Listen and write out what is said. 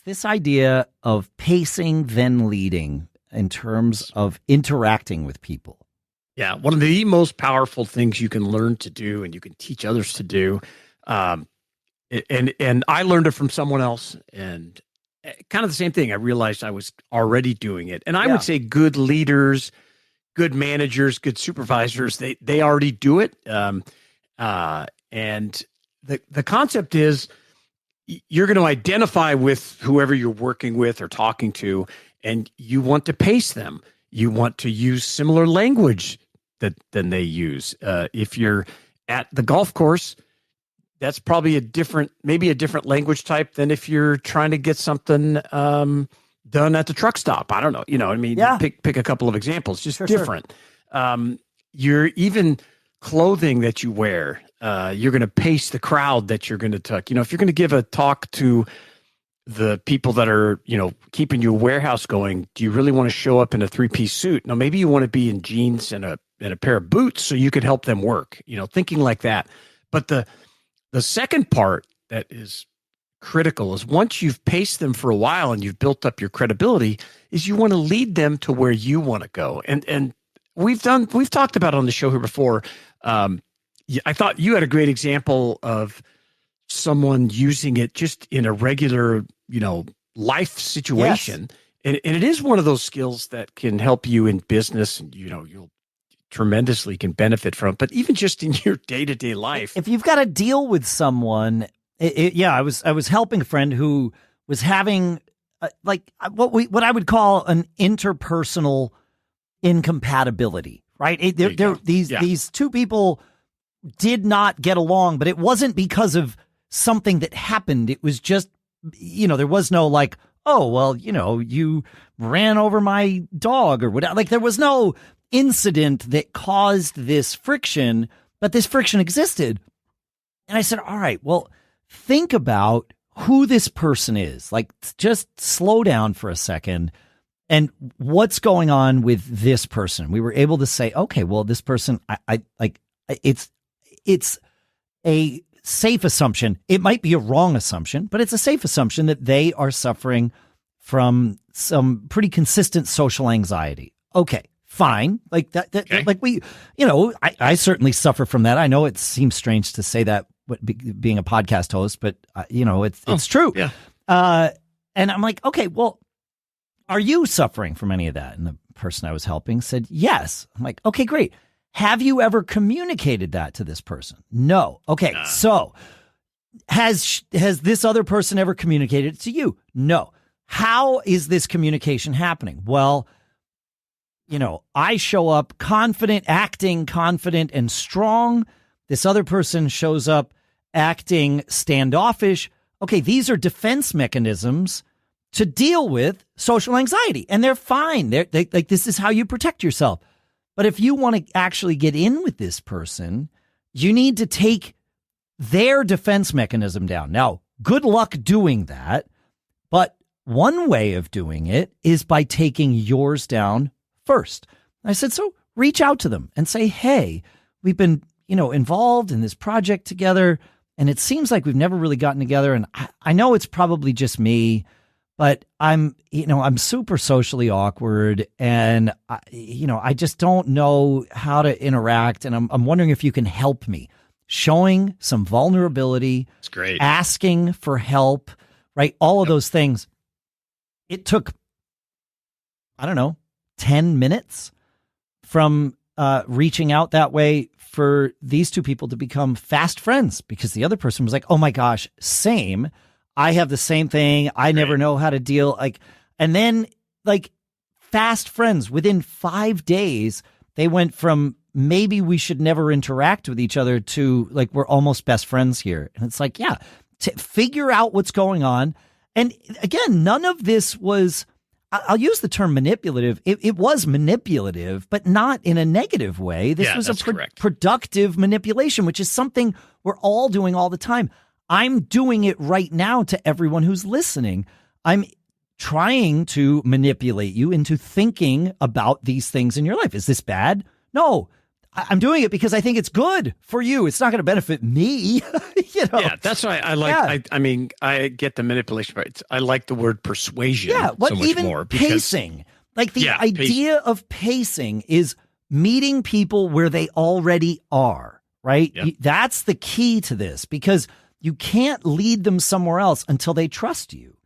this idea of pacing, then leading in terms of interacting with people. Yeah, one of the most powerful things you can learn to do and you can teach others to do. And I learned it from someone else, and kind of the same thing. I realized I was already doing it. And I would say good leaders, good managers, good supervisors, they already do it. And the concept is you're going to identify with whoever you're working with or talking to, and you want to pace them. You want to use similar language than they use. If you're at the golf course, that's probably maybe a different language type than if you're trying to get something done at the truck stop. I don't know. You know what I mean? Yeah. Pick a couple of examples, just different. You're even clothing that you wear. You're going to pace the crowd that you're going to talk. You know, if you're going to give a talk to the people that are, keeping your warehouse going, do you really want to show up in a 3-piece suit? No, maybe you want to be in jeans and a pair of boots so you could help them work, thinking like that. But the second part that is critical is once you've paced them for a while and you've built up your credibility, is you want to lead them to where you want to go. And we've talked about on the show here before. I thought you had a great example of someone using it just in a regular, life situation. Yes. And it is one of those skills that can help you in business, and, you'll tremendously can benefit from, but even just in your day-to-day life. If you've got to deal with someone, I was helping a friend who was having what I would call an interpersonal incompatibility, right? These two people did not get along, but it wasn't because of something that happened. It was just, there was no like, oh, well, you ran over my dog or whatever. Like there was no incident that caused this friction, but this friction existed. And I said, all right, well, think about who this person is. Like just slow down for a second. And what's going on with this person? We were able to say, okay, well, this person, it's a safe assumption. It might be a wrong assumption, but it's a safe assumption that they are suffering from some pretty consistent social anxiety. Okay, fine. Like that okay. Like we, I certainly suffer from that. I know it seems strange to say that being a podcast host, but it's true. Yeah. And I'm like, okay, well, are you suffering from any of that? And the person I was helping said, yes. I'm like, okay, great. Have you ever communicated that to this person? No. Okay. So has this other person ever communicated it to you? No. How is this communication happening? Well, I show up acting confident and strong. This other person shows up acting standoffish. Okay. These are defense mechanisms to deal with social anxiety, and they're fine. They like, this is how you protect yourself. But if you want to actually get in with this person, you need to take their defense mechanism down. Now, good luck doing that. But one way of doing it is by taking yours down first. I said, so reach out to them and say, hey, we've been, involved in this project together, and it seems like we've never really gotten together. And I know it's probably just me, but I'm super socially awkward, and I just don't know how to interact. And I'm wondering if you can help me. Showing some vulnerability. That's great. Asking for help, right? All of those things. It took, 10 minutes from reaching out that way for these two people to become fast friends, because the other person was like, oh my gosh, same. I have the same thing. I never know how to deal. And then fast friends within 5 days, they went from maybe we should never interact with each other to we're almost best friends here. And it's to figure out what's going on. And again, none of this was, I'll use the term manipulative. It was manipulative, but not in a negative way. This was a productive manipulation, which is something we're all doing all the time. I'm doing it right now to everyone who's listening. I'm trying to manipulate you into thinking about these things in your life. Is this bad? No. I'm doing it because I think it's good for you. It's not going to benefit me. Yeah, that's why I like. Yeah. I mean, I get the manipulation part. I like the word persuasion. Yeah, what so much even more pacing? Like the idea of pacing is meeting people where they already are. Right? That's the key to this, because you can't lead them somewhere else until they trust you.